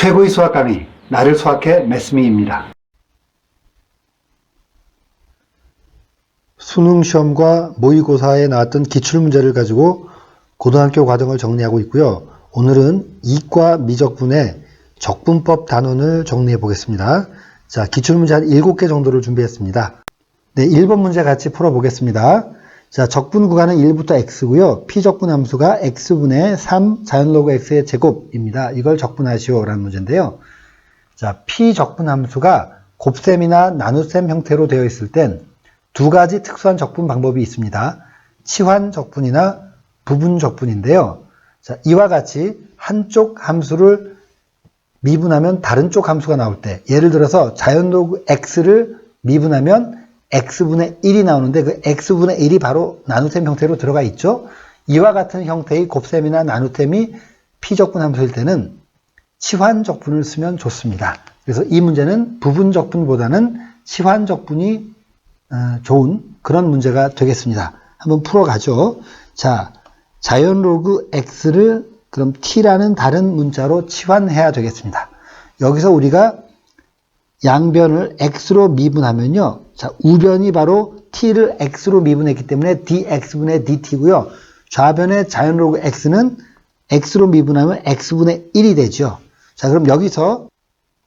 최고의 수학 강의, 나를 수학해 메스미입니다. 수능 시험과 모의고사에 나왔던 기출문제를 가지고 고등학교 과정을 정리하고 있고요. 오늘은 이과 미적분의 적분법 단원을 정리해 보겠습니다. 자, 기출문제 한 7개 정도를 준비했습니다. 네, 1번 문제 같이 풀어보겠습니다. 자, 적분 구간은 1부터 x고요. 피적분 함수가 x분의 3 자연로그 x의 제곱입니다. 이걸 적분하시오라는 문제인데요. 자, 피적분 함수가 곱셈이나 나눗셈 형태로 되어 있을 땐 두 가지 특수한 적분 방법이 있습니다. 치환 적분이나 부분 적분인데요. 자, 이와 같이 한쪽 함수를 미분하면 다른 쪽 함수가 나올 때, 예를 들어서 자연로그 x를 미분하면 x분의 1이 나오는데 그 x분의 1이 바로 나눗셈 형태로 들어가 있죠. 이와 같은 형태의 곱셈이나 나눗셈이 피적분 함수일 때는 치환 적분을 쓰면 좋습니다. 그래서 이 문제는 부분 적분보다는 치환 적분이 좋은 그런 문제가 되겠습니다. 한번 풀어가죠. 자, 자연로그 x를 그럼 t라는 다른 문자로 치환해야 되겠습니다. 여기서 우리가 양변을 x로 미분하면요. 자, 우변이 바로 t를 x로 미분했기 때문에 dx분의 dt고요. 좌변의 자연로그 x는 x로 미분하면 x분의 1이 되죠. 자, 그럼 여기서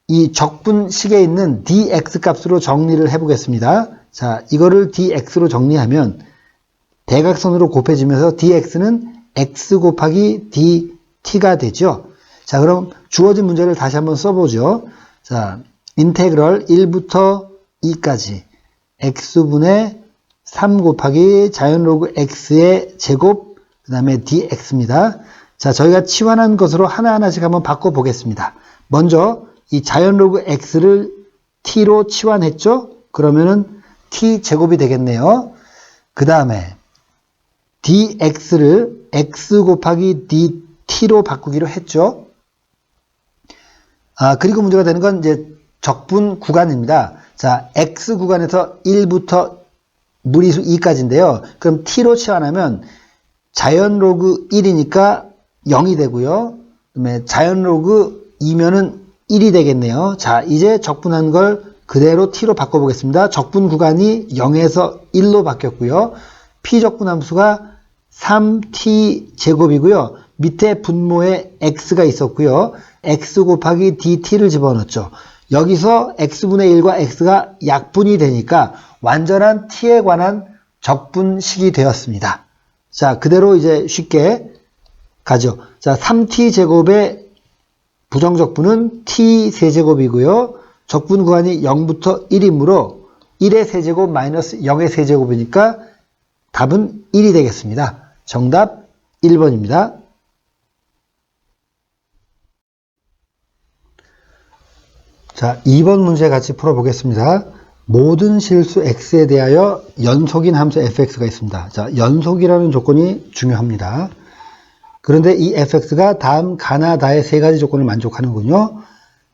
이 적분식에 있는 dx 값으로 정리를 해보겠습니다. 자, 이거를 dx로 정리하면 대각선으로 곱해지면서 dx는 x 곱하기 dt가 되죠. 자, 그럼 주어진 문제를 다시 한번 써보죠. 자, 인테그럴 1부터 2까지 x분의 3 곱하기 자연로그 x의 제곱 그 다음에 dx입니다. 자, 저희가 치환한 것으로 하나하나씩 한번 바꿔보겠습니다. 먼저 이 자연로그 x를 t로 치환했죠? 그러면은 t 제곱이 되겠네요. 그 다음에 dx를 x 곱하기 dt로 바꾸기로 했죠. 그리고 문제가 되는 건 이제 적분 구간입니다. 자, x 구간에서 1부터 무리수 2까지인데요. 그럼 t로 치환하면 자연로그 1이니까 0이 되고요. 그다음에 자연로그 2면은 1이 되겠네요. 자, 이제 적분한 걸 그대로 t로 바꿔보겠습니다. 적분 구간이 0에서 1로 바뀌었고요. 피적분 함수가 3t 제곱이고요. 밑에 분모에 x가 있었고요. x 곱하기 dt를 집어넣었죠. 여기서 x분의 1과 x가 약분이 되니까 완전한 t에 관한 적분식이 되었습니다. 자, 그대로 이제 쉽게 가죠. 자, 3t 제곱의 부정적분은 t 세제곱이고요. 적분 구간이 0부터 1이므로 1의 세제곱 마이너스 0의 세제곱이니까 답은 1이 되겠습니다. 정답 1번입니다. 자, 2번 문제 같이 풀어보겠습니다. 모든 실수 x에 대하여 연속인 함수 fx가 있습니다. 자, 연속이라는 조건이 중요합니다. 그런데 이 fx가 다음 가나 다의 세 가지 조건을 만족하는군요.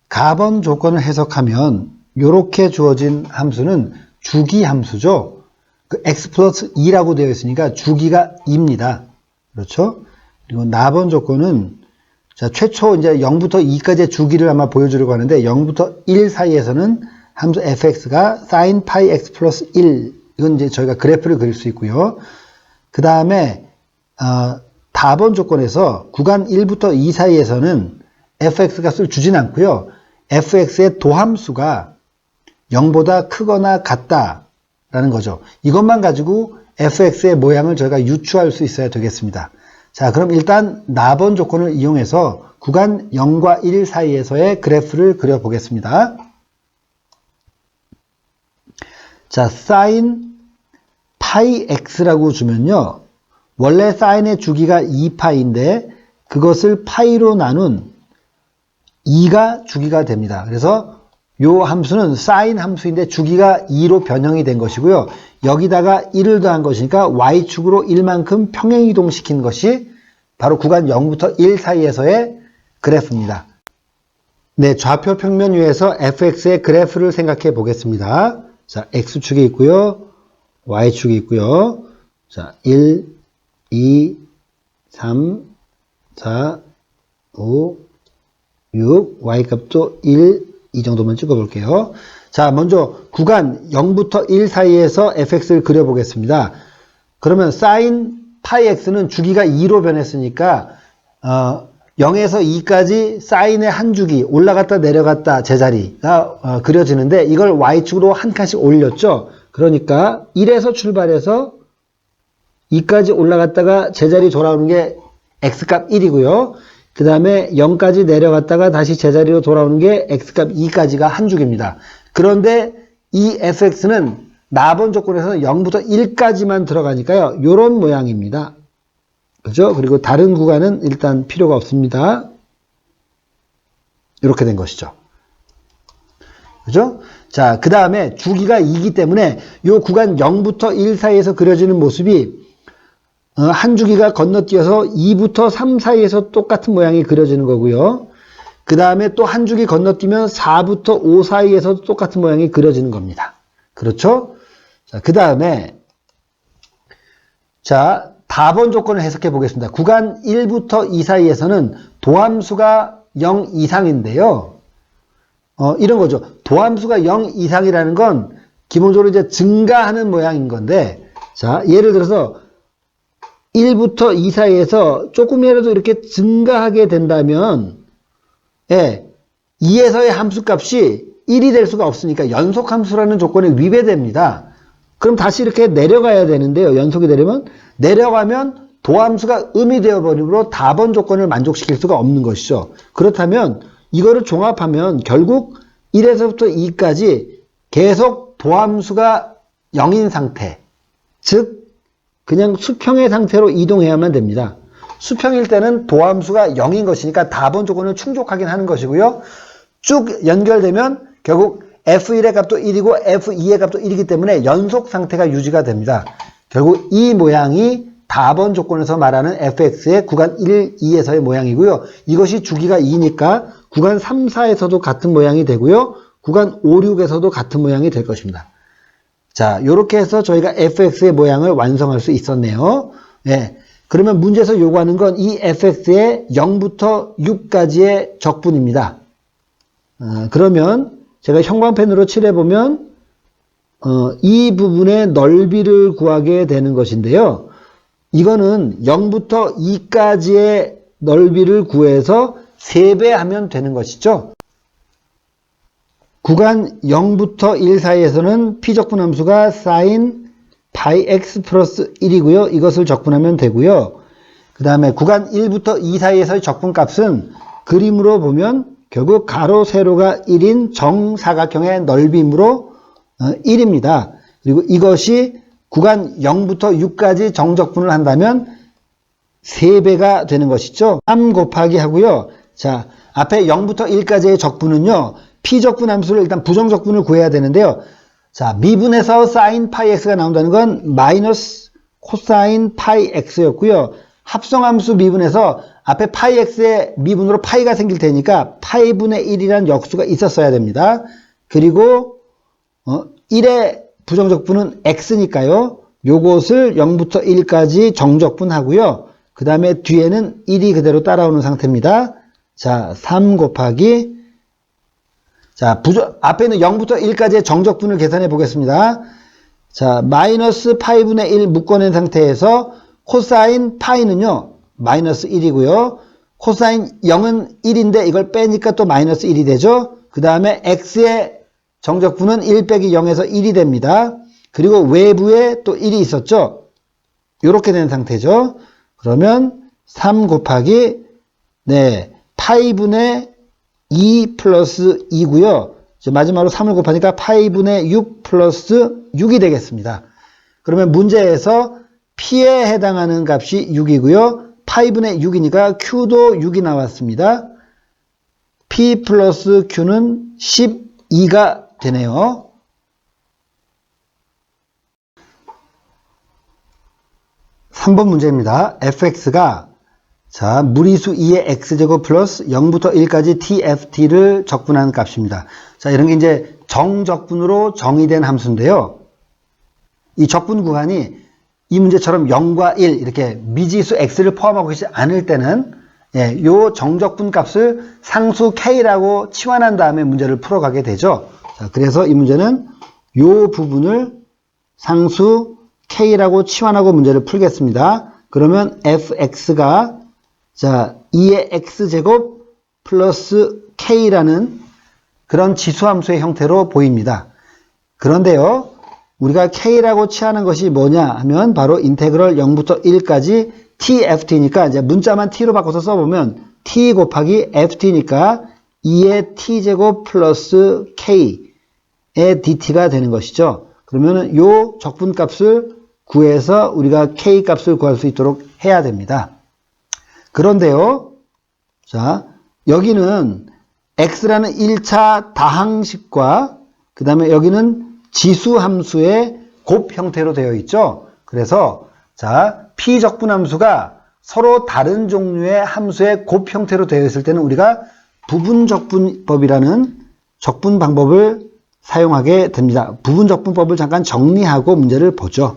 가번 조건을 해석하면 이렇게 주어진 함수는 주기 함수죠. 그 x 플러스 2라고 되어 있으니까 주기가 2입니다. 그렇죠? 그리고 나번 조건은 자, 최초 이제 0부터 2까지의 주기를 아마 보여주려고 하는데 0부터 1 사이에서는 함수 fx가 sin pi x 플러스 1 이건 이제 저희가 그래프를 그릴 수 있고요. 그 다음에 다번 조건에서 구간 1부터 2 사이에서는 fx 값을 주진 않고요. fx의 도함수가 0보다 크거나 같다라는 거죠. 이것만 가지고 fx의 모양을 저희가 유추할 수 있어야 되겠습니다. 자, 그럼 일단 나번 조건을 이용해서 구간 0과 1 사이에서의 그래프를 그려보겠습니다. 자, sin 파이 x라고 주면요. 원래 사인의 주기가 2파이인데 그것을 파이로 나눈 2가 주기가 됩니다. 그래서 이 함수는 사인 함수인데 주기가 2로 변형이 된 것이고요. 여기다가 1을 더한 것이니까 y축으로 1만큼 평행이동시킨 것이 바로 구간 0부터 1 사이에서의 그래프입니다. 네, 좌표 평면 위에서 fx의 그래프를 생각해 보겠습니다. 자, x축이 있고요. y축이 있고요. 자, 1, 2, 3, 4, 5, 6, y값도 1, 이 정도만 찍어볼게요. 자, 먼저 구간 0부터 1 사이에서 fx를 그려보겠습니다. 그러면 sin 파이 x는 주기가 2로 변했으니까 0에서 2까지 사인의 한 주기 올라갔다 내려갔다 제자리가 그려지는데 이걸 y축으로 한 칸씩 올렸죠. 그러니까 1에서 출발해서 2까지 올라갔다가 제자리 돌아오는 게 x값 1이고요. 그 다음에 0까지 내려갔다가 다시 제자리로 돌아오는 게 x값 2까지가 한 주기입니다. 그런데 이 fx는 나번 조건에서는 0부터 1까지만 들어가니까요. 요런 모양입니다. 그죠? 그리고 다른 구간은 일단 필요가 없습니다. 이렇게 된 것이죠. 그죠? 자, 그 다음에 주기가 2이기 때문에 요 구간 0부터 1 사이에서 그려지는 모습이 한 주기가 건너뛰어서 2부터 3 사이에서 똑같은 모양이 그려지는 거고요. 그 다음에 또 한 주기 건너뛰면 4부터 5 사이에서 똑같은 모양이 그려지는 겁니다. 그렇죠? 자, 그 다음에 자, 다번 조건을 해석해 보겠습니다. 구간 1부터 2 사이에서는 도함수가 0 이상인데요. 이런 거죠. 도함수가 0 이상이라는 건 기본적으로 이제 증가하는 모양인 건데, 자, 예를 들어서 1부터 2 사이에서 조금이라도 이렇게 증가하게 된다면, 예, 2에서의 함수값이 1이 될 수가 없으니까 연속함수라는 조건에 위배됩니다. 그럼 다시 이렇게 내려가야 되는데요. 연속이 되려면 내려가면 도함수가 음이 되어버리므로 다번 조건을 만족시킬 수가 없는 것이죠. 그렇다면 이거를 종합하면 결국 1에서부터 2까지 계속 도함수가 0인 상태, 즉 그냥 수평의 상태로 이동해야만 됩니다. 수평일 때는 도함수가 0인 것이니까 다번 조건을 충족하긴 하는 것이고요. 쭉 연결되면 결국 f1의 값도 1이고 f2의 값도 1이기 때문에 연속 상태가 유지가 됩니다. 결국 이 모양이 다번 조건에서 말하는 fx의 구간 1, 2에서의 모양이고요. 이것이 주기가 2니까 구간 3, 4에서도 같은 모양이 되고요. 구간 5, 6에서도 같은 모양이 될 것입니다. 자, 이렇게 해서 저희가 fx의 모양을 완성할 수 있었네요. 예. 그러면 문제에서 요구하는 건 이 fx의 0부터 6까지의 적분입니다. 그러면 제가 형광펜으로 칠해보면 이 부분의 넓이를 구하게 되는 것인데요. 이거는 0부터 2까지의 넓이를 구해서 3배 하면 되는 것이죠. 구간 0부터 1 사이에서는 피적분함수가 sin 파이 x 플러스 1이고요. 이것을 적분하면 되고요. 그 다음에 구간 1부터 2 사이에서의 적분값은 그림으로 보면 결국 가로 세로가 1인 정사각형의 넓이므로 1입니다. 그리고 이것이 구간 0부터 6까지 정적분을 한다면 3배가 되는 것이죠. 3 곱하기 하고요. 자, 앞에 0부터 1까지의 적분은요. 피적분 함수를 일단 부정적분을 구해야 되는데요. 자, 미분에서 sin 파이 x가 나온다는 건 마이너스 코사인 파이 x였고요. 합성함수 미분에서 앞에 파이 x의 미분으로 파이가 생길 테니까 파이분의 1이라는 역수가 있었어야 됩니다. 그리고 1의 부정적분은 x니까요. 요것을 0부터 1까지 정적분하고요. 그 다음에 뒤에는 1이 그대로 따라오는 상태입니다. 자, 3 곱하기 자, 앞에는 0부터 1까지의 정적분을 계산해 보겠습니다. 자, 마이너스 파이분의 1 묶어낸 상태에서 코사인 파이는요, 마이너스 1이고요. 코사인 0은 1인데 이걸 빼니까 또 마이너스 1이 되죠. 그 다음에 x의 정적분은 1 빼기 0에서 1이 됩니다. 그리고 외부에 또 1이 있었죠. 이렇게 된 상태죠. 그러면 3 곱하기 네, 파이분의 2 플러스 2고요. 마지막으로 3을 곱하니까 파이분의 6 플러스 6이 되겠습니다. 그러면 문제에서 P에 해당하는 값이 6이고요. 파이분의 6이니까 Q도 6이 나왔습니다. P 플러스 Q는 12가 되네요. (3번) 문제입니다. fx가 자, 무리수 2의 x제곱 플러스 0부터 1까지 tft를 적분하는 값입니다. 자, 이런 게 이제 정적분으로 정의된 함수인데요. 이 적분 구간이 이 문제처럼 0과 1 이렇게 미지수 x를 포함하고 있지 않을 때는 예, 요 정적분 값을 상수 K라고 치환한 다음에 문제를 풀어가게 되죠. 자, 그래서 이 문제는 요 부분을 상수 K라고 치환하고 문제를 풀겠습니다. 그러면 fx가 자 2의 x제곱 플러스 K라는 그런 지수함수의 형태로 보입니다. 그런데요, 우리가 K라고 취하는 것이 뭐냐 하면 바로 인테그럴 0부터 1까지 tft니까 이제 문자만 t로 바꿔서 써보면 t 곱하기 ft니까 2의 t제곱 플러스 k의 dt가 되는 것이죠. 그러면 요 적분값을 구해서 우리가 k 값을 구할 수 있도록 해야 됩니다. 그런데요, 자 여기는 x라는 1차 다항식과 그 다음에 여기는 지수함수의 곱 형태로 되어 있죠. 그래서 자 피적분함수가 서로 다른 종류의 함수의 곱 형태로 되어 있을 때는 우리가 부분적분법이라는 적분 방법을 사용하게 됩니다. 부분적분법을 잠깐 정리하고 문제를 보죠.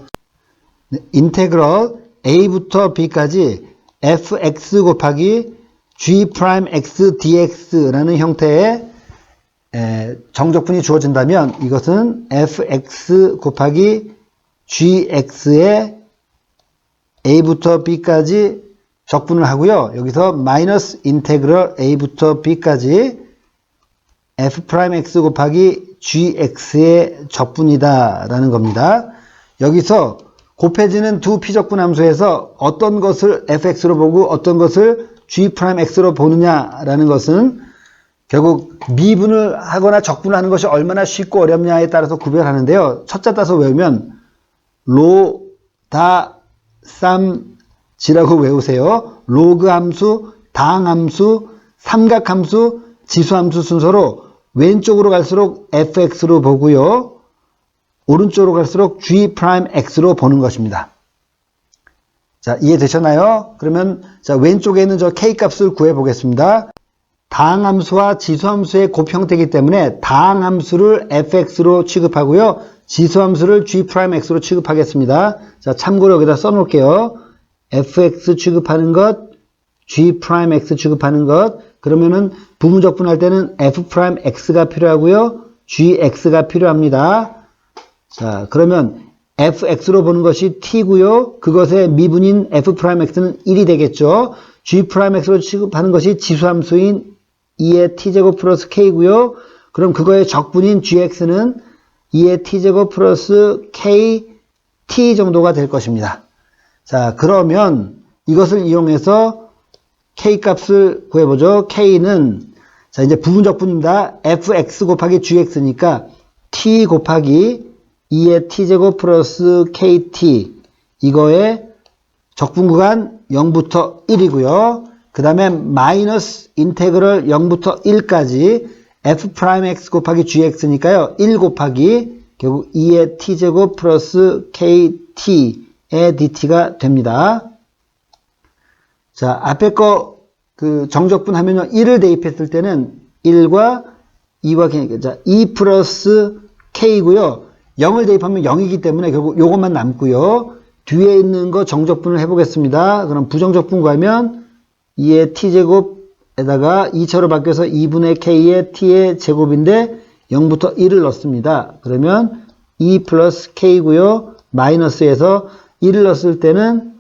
인테그럴 a부터 b까지 fx 곱하기 g'x dx라는 형태의 정적분이 주어진다면 이것은 fx 곱하기 gx의 a부터 b까지 적분을 하고요. 여기서 마이너스 인테그럴 a부터 b까지 f'x 곱하기 gx의 적분이다 라는 겁니다. 여기서 곱해지는 두 피적분 함수에서 어떤 것을 fx로 보고 어떤 것을 g'x로 보느냐라는 것은 결국 미분을 하거나 적분을 하는 것이 얼마나 쉽고 어렵냐에 따라서 구별하는데요. 첫자 따서 외우면 로, 다, 쌈, 지라고 외우세요. 로그 함수, 당 함수, 삼각 함수, 지수 함수 순서로 왼쪽으로 갈수록 fx로 보고요. 오른쪽으로 갈수록 g'x로 보는 것입니다. 자, 이해되셨나요? 그러면 자, 왼쪽에 있는 저 k 값을 구해 보겠습니다. 다항함수와 지수함수의 곱 형태이기 때문에 다항함수를 fx로 취급하고요. 지수함수를 g'x로 취급하겠습니다. 자, 참고로 여기다 써놓을게요. fx 취급하는 것, g'x 취급하는 것. 그러면은 부분적분할 때는 f'x가 필요하고요. gx가 필요합니다. 자, 그러면 fx로 보는 것이 t고요. 그것의 미분인 f'x는 1이 되겠죠. g'x로 취급하는 것이 지수함수인 2의 t제곱 플러스 k고요. 그럼 그거의 적분인 gx는 2의 t제곱 플러스 kt 정도가 될 것입니다. 자, 그러면 이것을 이용해서 k 값을 구해보죠. k는 자 이제 부분적분입니다. fx 곱하기 gx니까 t 곱하기 2의 t제곱 플러스 kt 이거의 적분 구간 0부터 1이고요. 그 다음에 마이너스 인테그럴 0부터 1까지 f'x 곱하기 gx니까요. 1 곱하기 결국 2의 t제곱 플러스 kt의 dt가 됩니다. 자, 앞에 거 그 정적분 하면요. 1을 대입했을 때는 1과 2와 k, 자, 2 플러스 k고요. 0을 대입하면 0이기 때문에 결국 요것만 남고요. 뒤에 있는 거 정적분을 해보겠습니다. 그럼 부정적분 구하면 2의 t제곱에다가 2차로 바뀌어서 2분의 k의 t의 제곱인데 0부터 1을 넣습니다. 그러면 2 플러스 k고요. 마이너스에서 1을 넣었을 때는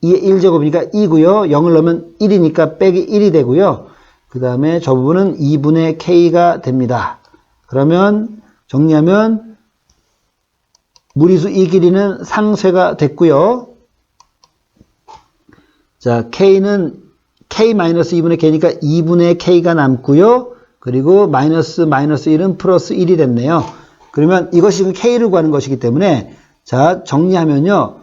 2의 1제곱이니까 2고요. 0을 넣으면 1이니까 빼기 1이 되고요. 그 다음에 저 부분은 2분의 k가 됩니다. 그러면 정리하면 무리수 이 길이는 상쇄가 됐고요. 자, k는 k-2분의 k니까 2분의 k가 남고요. 그리고 마이너스 1은 플러스 1이 됐네요. 그러면 이것이 지금 k를 구하는 것이기 때문에 자, 정리하면요.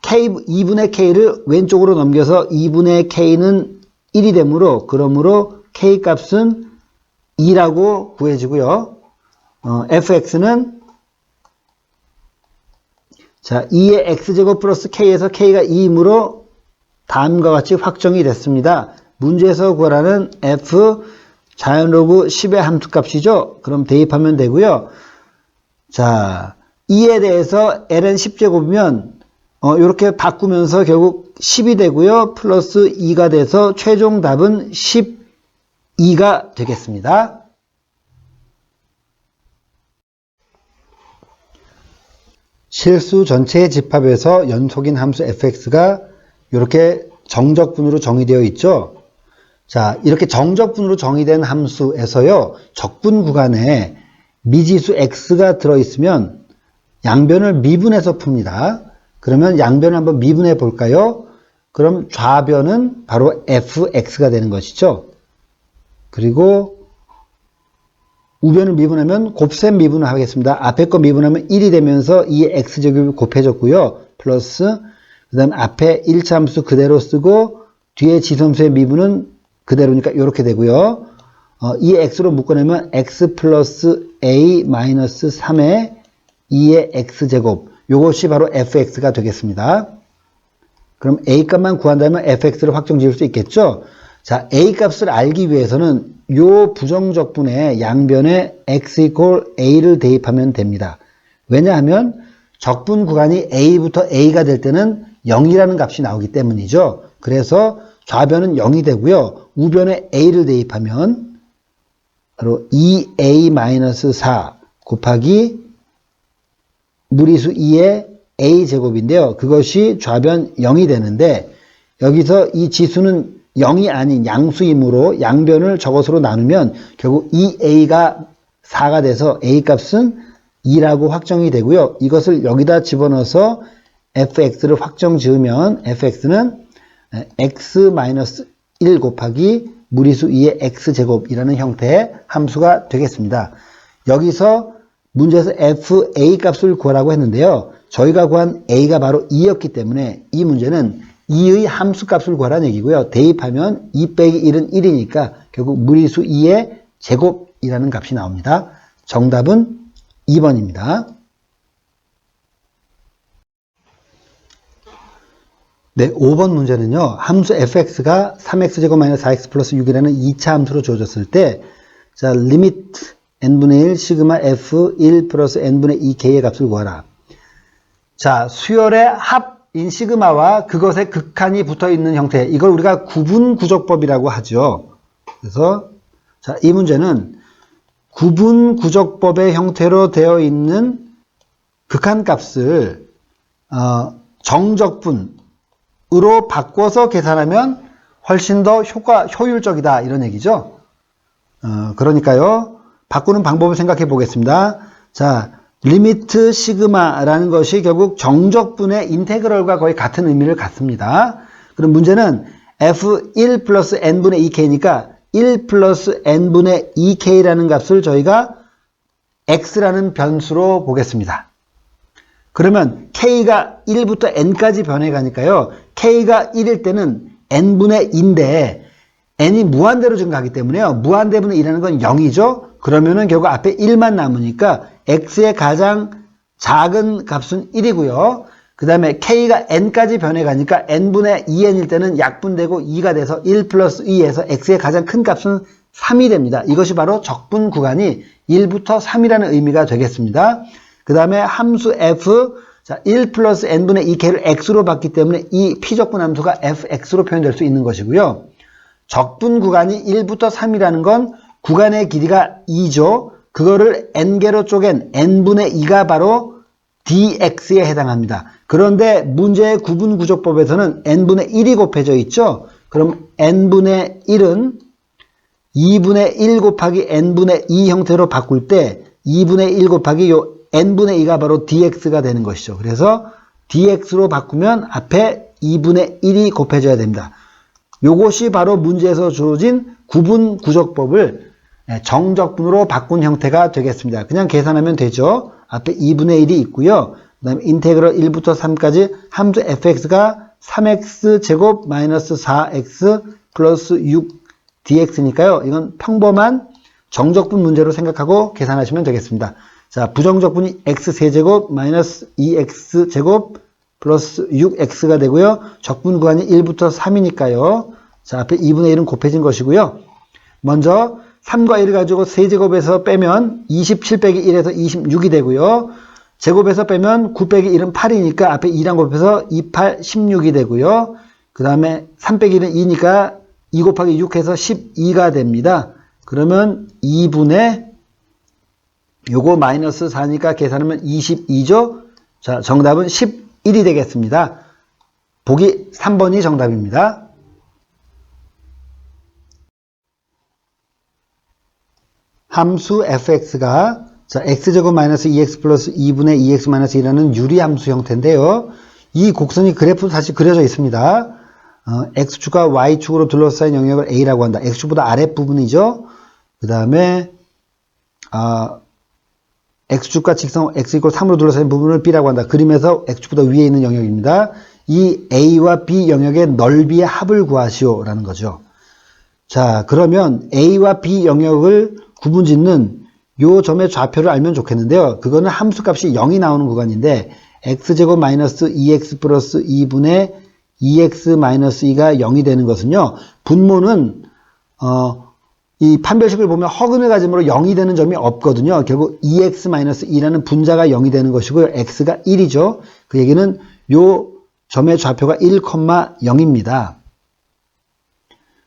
2분의 k를 왼쪽으로 넘겨서 2분의 k는 1이 되므로 그러므로 k 값은 2라고 구해지고요. fx는 자 2의 x제곱 플러스 k에서 k가 2이므로 다음과 같이 확정이 됐습니다. 문제에서 구하라는 f 자연로그 10의 함수값이죠. 그럼 대입하면 되고요. 자 2에 대해서 ln 10제곱이면 이렇게 바꾸면서 결국 10이 되고요. 플러스 2가 돼서 최종 답은 12가 되겠습니다. 실수 전체의 집합에서 연속인 함수 fx가 이렇게 정적분으로 정의되어 있죠. 자, 이렇게 정적분으로 정의된 함수에서요, 적분 구간에 미지수 x가 들어있으면 양변을 미분해서 풉니다. 그러면 양변을 한번 미분해 볼까요? 그럼 좌변은 바로 fx가 되는 것이죠. 그리고 우변을 미분하면 곱셈 미분을 하겠습니다. 앞에 거 미분하면 1이 되면서 이 x제곱이 곱해졌고요. 플러스 그 다음 앞에 1차 함수 그대로 쓰고 뒤에 지수함수의 미분은 그대로니까 이렇게 되고요. 이 x로 묶어내면 x 플러스 a 마이너스 3의 2의 x제곱, 이것이 바로 fx가 되겠습니다. 그럼 a 값만 구한다면 fx를 확정 지을 수 있겠죠. 자, a 값을 알기 위해서는 요 부정적분의 양변에 x 이퀄 a를 대입하면 됩니다. 왜냐하면 적분 구간이 a부터 a가 될 때는 0이라는 값이 나오기 때문이죠. 그래서 좌변은 0이 되고요. 우변에 a를 대입하면 바로 2a-4 곱하기 무리수 2의 a제곱인데요. 그것이 좌변 0이 되는데 여기서 이 지수는 0이 아닌 양수이므로 양변을 저것으로 나누면 결국 2a가 4가 돼서 a 값은 2라고 확정이 되고요. 이것을 여기다 집어넣어서 fx를 확정 지으면 fx는 x-1 곱하기 무리수 2의 x제곱이라는 형태의 함수가 되겠습니다. 여기서 문제에서 fa 값을 구하라고 했는데요. 저희가 구한 a가 바로 2였기 때문에 이 문제는 2의 함수값을 구하라는 얘기고요. 대입하면 2 빼기 1은 1이니까 결국 무리수 2의 제곱이라는 값이 나옵니다. 정답은 2번입니다. 네, 5번 문제는요. 함수 fx가 3x제곱 마이너스 4x 플러스 6이라는 2차 함수로 주어졌을 때 자, 리미트 n분의 1 시그마 f 1 플러스 n분의 2k의 값을 구하라. 자, 수열의 합인 시그마와 그것의 극한이 붙어있는 형태, 이걸 우리가 구분구적법이라고 하죠. 그래서 자, 이 문제는 구분구적법의 형태로 되어 있는 극한값을 정적분으로 바꿔서 계산하면 훨씬 더 효율적이다, 이런 얘기죠. 그러니까요, 바꾸는 방법을 생각해 보겠습니다. 자, 리미트 시그마라는 것이 결국 정적분의 인테그럴과 거의 같은 의미를 갖습니다. 그럼 문제는 f1 플러스 n분의 2k니까 1 플러스 n분의 2k라는 값을 저희가 x라는 변수로 보겠습니다. 그러면 k가 1부터 n까지 변해가니까요. k가 1일 때는 n분의 2인데 n이 무한대로 증가하기 때문에요. 무한대분의 2라는 건 0이죠. 그러면은 결국 앞에 1만 남으니까 x의 가장 작은 값은 1이고요. 그 다음에 k가 n까지 변해가니까 n분의 2n일 때는 약분되고 2가 돼서 1 플러스 2에서 x의 가장 큰 값은 3이 됩니다. 이것이 바로 적분 구간이 1부터 3이라는 의미가 되겠습니다. 그 다음에 함수 f, 자, 1 플러스 n분의 2k를 x로 봤기 때문에 이 피적분 함수가 fx로 표현될 수 있는 것이고요. 적분 구간이 1부터 3이라는 건 구간의 길이가 2죠. 그거를 n개로 쪼갠 n분의 2가 바로 dx에 해당합니다. 그런데 문제의 구분구조법에서는 n분의 1이 곱해져 있죠. 그럼 n분의 1은 2분의 1 곱하기 n분의 2 형태로 바꿀 때 2분의 1 곱하기 요 n분의 2가 바로 dx가 되는 것이죠. 그래서 dx로 바꾸면 앞에 2분의 1이 곱해져야 됩니다. 요것이 바로 문제에서 주어진 구분구적법을 정적분으로 바꾼 형태가 되겠습니다. 그냥 계산하면 되죠. 앞에 2분의 1이 있고요. 그 다음에 인테그럴 1부터 3까지 함수 fx가 3x 제곱 마이너스 4x 플러스 6 dx니까요. 이건 평범한 정적분 문제로 생각하고 계산하시면 되겠습니다. 자, 부정적분이 x세제곱 마이너스 2x제곱 플러스 6x가 되고요. 적분 구간이 1부터 3이니까요. 자, 앞에 2분의 1은 곱해진 것이고요. 먼저 3과 1을 가지고 세제곱에서 빼면 27 빼기 1에서 26이 되고요. 제곱에서 빼면 9 빼기 1은 8이니까 앞에 2랑 곱해서 28, 16이 되고요. 그 다음에 3 빼기는 2니까 2 곱하기 6 해서 12가 됩니다. 그러면 2분의 요거 마이너스 4니까 계산하면 22죠. 자, 정답은 11이 되겠습니다. 보기 3번이 정답입니다. 함수 fx가 자, x제곱 마이너스 2x 플러스 2분의 2x 마이너스 2라는 유리함수 형태인데요. 이 곡선이 그래프로 다시 그려져 있습니다. x축과 y축으로 둘러싸인 영역을 a라고 한다. x축보다 아랫부분이죠. 그 다음에 x축과 직선 x 이퀄 3으로 둘러싸인 부분을 b라고 한다. 그림에서 x축보다 위에 있는 영역입니다. 이 a와 b 영역의 넓이의 합을 구하시오 라는 거죠. 자, 그러면 a와 b 영역을 구분짓는 요 점의 좌표를 알면 좋겠는데요. 그거는 함수값이 0이 나오는 구간인데 x제곱 마이너스 2x 플러스 2분의 2x 마이너스 2가 0이 되는 것은요. 분모는 이 판별식을 보면 허근을 가짐으로 0이 되는 점이 없거든요. 결국 2x 마이너스 2라는 분자가 0이 되는 것이고요. x가 1이죠. 그 얘기는 요 점의 좌표가 1,0입니다.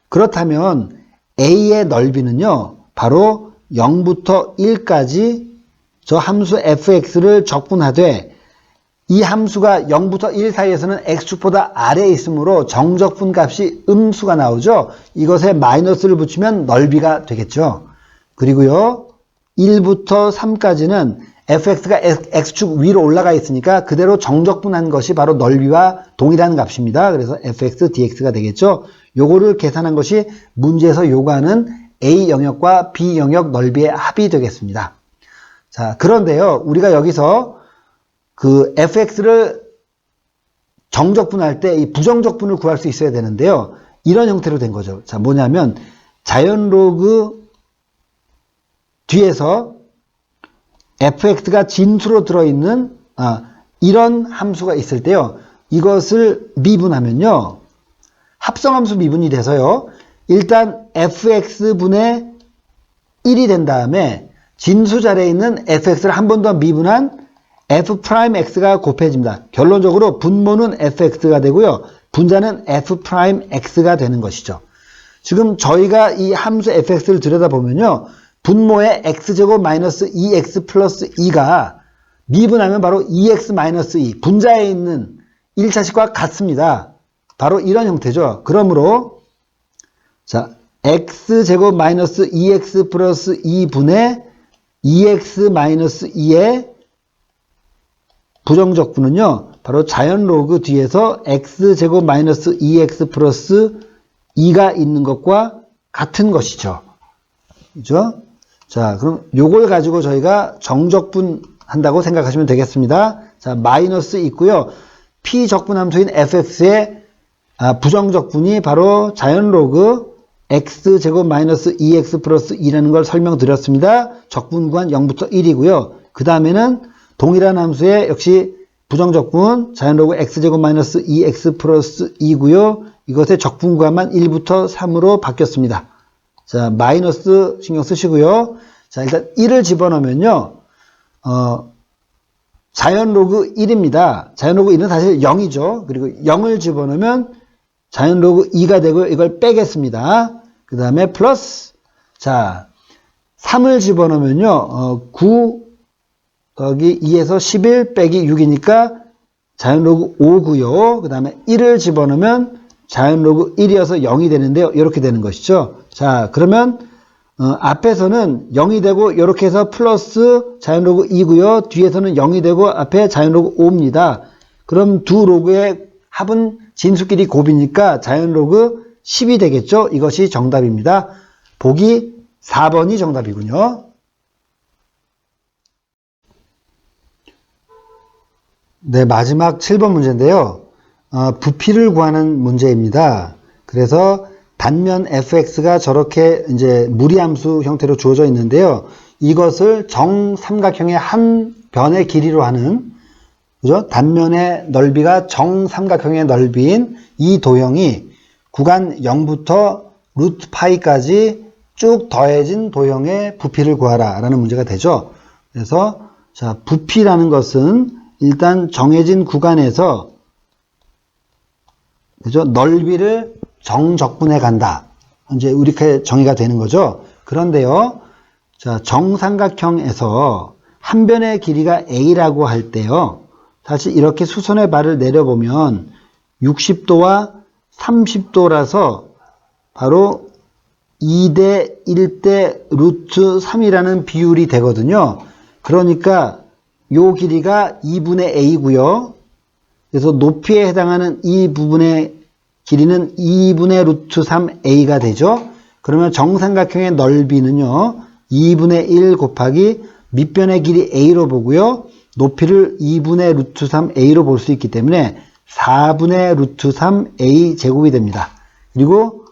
그렇다면 a의 넓이는요. 바로 0부터 1까지 저 함수 fx를 적분하되 이 함수가 0부터 1 사이에서는 x축보다 아래에 있으므로 정적분 값이 음수가 나오죠. 이것에 마이너스를 붙이면 넓이가 되겠죠. 그리고요. 1부터 3까지는 fx가 x축 위로 올라가 있으니까 그대로 정적분한 것이 바로 넓이와 동일한 값입니다. 그래서 fx dx가 되겠죠. 요거를 계산한 것이 문제에서 요구하는 A 영역과 B 영역 넓이의 합이 되겠습니다. 자, 그런데요, 우리가 여기서 그 fx를 정적분할 때 이 부정적분을 구할 수 있어야 되는데요. 이런 형태로 된 거죠. 자, 뭐냐면 자연 로그 뒤에서 fx가 진수로 들어있는 이런 함수가 있을 때요. 이것을 미분하면요. 합성함수 미분이 돼서요. 일단 fx분의 1이 된 다음에 진수 자리에 있는 fx를 한 번 더 미분한 f'x가 곱해집니다. 결론적으로 분모는 fx가 되고요. 분자는 f'x가 되는 것이죠. 지금 저희가 이 함수 fx를 들여다보면요. 분모의 x제곱 마이너스 2x 플러스 2가 미분하면 바로 2x 마이너스 2 분자에 있는 1차식과 같습니다. 바로 이런 형태죠. 그러므로 자, x제곱 마이너스 2x 플러스 2분의 2x 마이너스 2의 부정적분은요. 바로 자연 로그 뒤에서 x제곱 마이너스 2x 플러스 2가 있는 것과 같은 것이죠. 그죠? 자, 그럼 요걸 가지고 저희가 정적분 한다고 생각하시면 되겠습니다. 자, 마이너스 있고요. p적분함수인 fx의 부정적분이 바로 자연 로그 x제곱 마이너스 2x 플러스 2라는 걸 설명드렸습니다. 적분구간 0부터 1이고요. 그 다음에는 동일한 함수의 역시 부정적분 자연로그 x제곱 마이너스 2x 플러스 2고요. 이것의 적분구간만 1부터 3으로 바뀌었습니다. 자, 마이너스 신경 쓰시고요. 자, 일단 1을 집어넣으면요. 자연로그 1입니다. 자연로그 1은 사실 0이죠. 그리고 0을 집어넣으면 자연로그 2가 되고요. 이걸 빼겠습니다. 그 다음에 플러스 자 3을 집어넣으면요. 9 더하기 2에서 11 빼기 6이니까 자연로그 5고요. 그 다음에 1을 집어넣으면 자연로그 1이어서 0이 되는데요. 이렇게 되는 것이죠. 자, 그러면 앞에서는 0이 되고 이렇게 해서 플러스 자연로그 2고요. 뒤에서는 0이 되고 앞에 자연로그 5입니다. 그럼 두 로그의 합은 진수끼리 곱이니까 자연로그 10이 되겠죠. 이것이 정답입니다. 보기 4번이 정답이군요. 네, 마지막 7번 문제인데요. 부피를 구하는 문제입니다. 그래서 단면 fx가 저렇게 이제 무리함수 형태로 주어져 있는데요. 이것을 정삼각형의 한 변의 길이로 하는 그죠? 단면의 넓이가 정삼각형의 넓이인 이 도형이 구간 0부터 루트 파이까지 쭉 더해진 도형의 부피를 구하라 라는 문제가 되죠. 그래서 자, 부피라는 것은 일단 정해진 구간에서 그죠? 넓이를 정적분해 간다. 이제 이렇게 정의가 되는 거죠. 그런데요, 자, 정삼각형에서 한 변의 길이가 A라고 할 때요, 사실 이렇게 수선의 발을 내려보면 60도와 30도라서 바로 2대 1대 루트 3이라는 비율이 되거든요. 그러니까 요 길이가 2분의 A고요. 그래서 높이에 해당하는 이 부분의 길이는 2분의 루트 3A가 되죠. 그러면 정삼각형의 넓이는요, 2분의 1 곱하기 밑변의 길이 A로 보고요. 높이를 2분의 루트 3A로 볼 수 있기 때문에 4분의 루트 3A 제곱이 됩니다. 그리고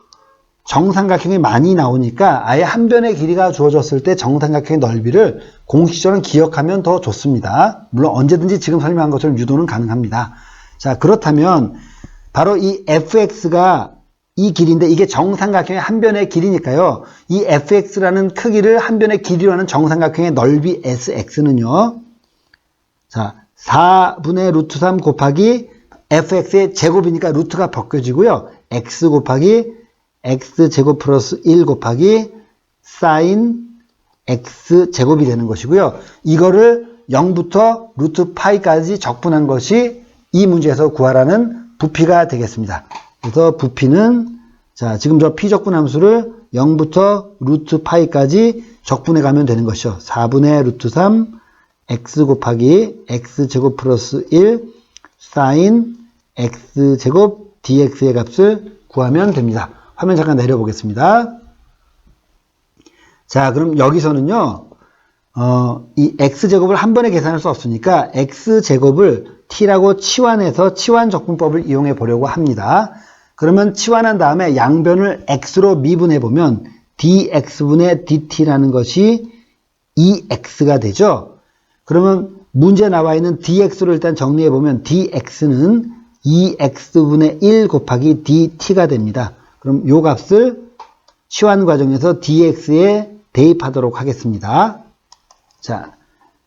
정삼각형이 많이 나오니까 아예 한 변의 길이가 주어졌을 때 정삼각형의 넓이를 공식적으로 기억하면 더 좋습니다. 물론 언제든지 지금 설명한 것처럼 유도는 가능합니다. 자, 그렇다면 바로 이 fx가 이 길이인데 이게 정삼각형의 한 변의 길이니까요. 이 fx라는 크기를 한 변의 길이로 하는 정삼각형의 넓이 sx는요. 자, 4분의 루트 3 곱하기 fx의 제곱이니까 루트가 벗겨지고요. x 곱하기 x제곱 플러스 1 곱하기 사인 x제곱이 되는 것이고요. 이거를 0부터 루트 파이까지 적분한 것이 이 문제에서 구하라는 부피가 되겠습니다. 그래서 부피는 자, 지금 저 피적분 함수를 0부터 루트 파이까지 적분해 가면 되는 것이죠. 4분의 루트 3 x 곱하기 x제곱 플러스 1 사인 x제곱 dx의 값을 구하면 됩니다. 화면 잠깐 내려보겠습니다. 자, 그럼 여기서는요, 이 x제곱을 한 번에 계산할 수 없으니까 x제곱을 t라고 치환해서 치환적분법을 이용해 보려고 합니다. 그러면 치환한 다음에 양변을 x로 미분해 보면 dx분의 dt라는 것이 2x가 되죠. 그러면 문제 나와 있는 dx를 일단 정리해 보면 dx는 2x분의 1 곱하기 dt가 됩니다. 그럼 요 값을 치환 과정에서 dx에 대입하도록 하겠습니다. 자,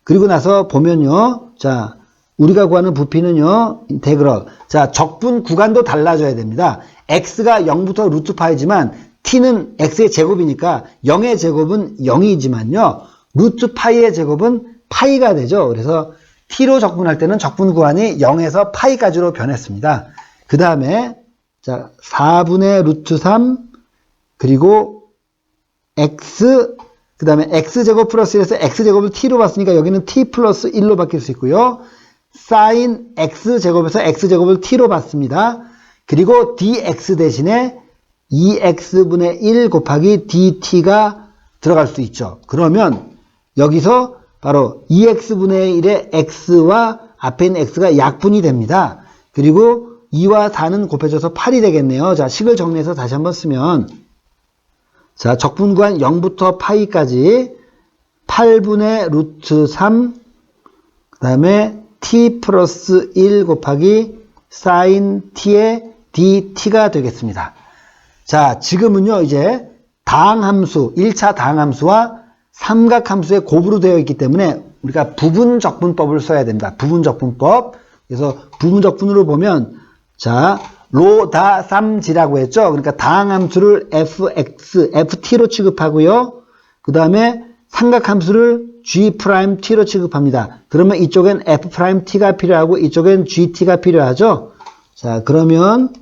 그리고 나서 보면요. 자, 우리가 구하는 부피는요. 인테그럴. 자, 적분 구간도 달라져야 됩니다. x가 0부터 루트 파이지만 t는 x의 제곱이니까 0의 제곱은 0이지만요. 루트 파이의 제곱은 파이가 되죠. 그래서 t로 적분할 때는 적분 구간이 0에서 파이까지로 변했습니다. 그 다음에 자, 4분의 루트 3 그리고 x 그 다음에 x제곱 플러스 1에서 x제곱을 t로 봤으니까 여기는 t 플러스 1로 바뀔 수 있고요. 사인 x제곱에서 x제곱을 t로 봤습니다. 그리고 dx 대신에 2x분의 1 곱하기 dt가 들어갈 수 있죠. 그러면 여기서 바로 2x분의 1의 x와 앞에 있는 x가 약분이 됩니다. 그리고 2와 4는 곱해져서 8이 되겠네요. 자, 식을 정리해서 다시 한번 쓰면 자, 적분구간 0부터 파이까지 8분의 루트 3 그 다음에 t 플러스 1 곱하기 사인 t의 dt가 되겠습니다. 자, 지금은요, 이제 다항함수, 1차 다항함수와 삼각함수의 곱으로 되어 있기 때문에 우리가 부분적분법을 써야 됩니다. 부분적분법. 그래서 부분적분으로 보면 자, 로다삼지라고 했죠. 그러니까 다항함수를 fx, ft로 취급하고요. 그 다음에 삼각함수를 g't로 취급합니다. 그러면 이쪽엔 f't가 필요하고 이쪽엔 gt가 필요하죠. 자, 그러면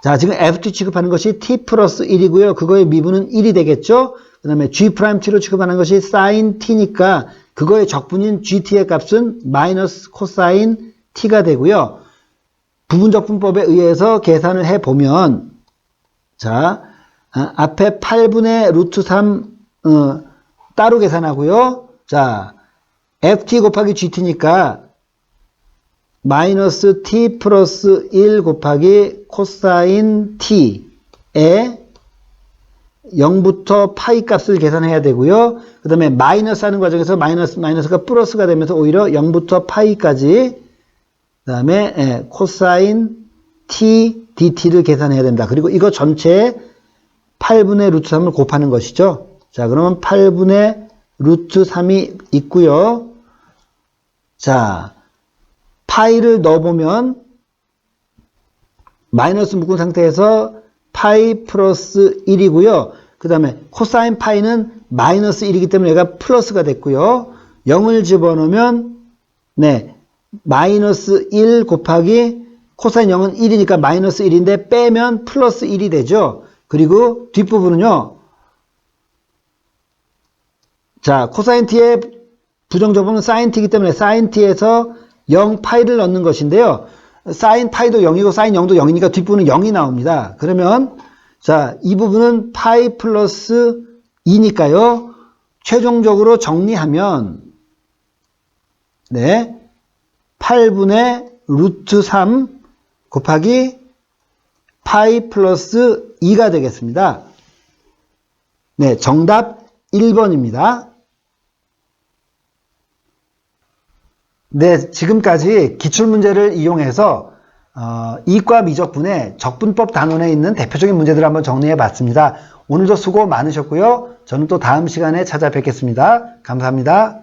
자, 지금 ft 취급하는 것이 t 플러스 1이고요. 그거의 미분은 1이 되겠죠. 그 다음에 g't로 취급하는 것이 sin t니까 그거의 적분인 gt의 값은 마이너스 코사인 t가 되고요. 부분적분법에 의해서 계산을 해보면 자, 앞에 8분의 루트 3 따로 계산하고요. 자, ft 곱하기 gt니까 마이너스 t 플러스 1 곱하기 코사인 t에 0부터 파이 값을 계산해야 되고요. 그 다음에 마이너스 하는 과정에서 마이너스가 플러스가 되면서 오히려 0부터 파이까지 그 다음에 코사인 t dt를 계산해야 됩니다. 그리고 이거 전체에 8분의 루트 3을 곱하는 것이죠. 자, 그러면 8분의 루트 3이 있고요. 자, 파이를 넣어보면 마이너스 묶은 상태에서 파이 플러스 1이고요. 그 다음에 코사인 파이는 마이너스 1이기 때문에 얘가 플러스가 됐고요. 0을 집어넣으면 네, 마이너스 1 곱하기 코사인 0은 1이니까 마이너스 1인데 빼면 플러스 1이 되죠. 그리고 뒷부분은요. 자, 코사인 t의 부정적분은 사인 t이기 때문에 사인 t에서 0파이를 넣는 것인데요. 사인 파이도 0이고 사인 0도 0이니까 뒷부분은 0이 나옵니다. 그러면 자, 이 부분은 파이 플러스 2니까요. 최종적으로 정리하면 네, 8분의 루트 3 곱하기 파이 플러스 2가 되겠습니다. 네, 정답 1번입니다. 네, 지금까지 기출문제를 이용해서 이과 미적분의 적분법 단원에 있는 대표적인 문제들을 한번 정리해 봤습니다. 오늘도 수고 많으셨고요. 저는 또 다음 시간에 찾아뵙겠습니다. 감사합니다.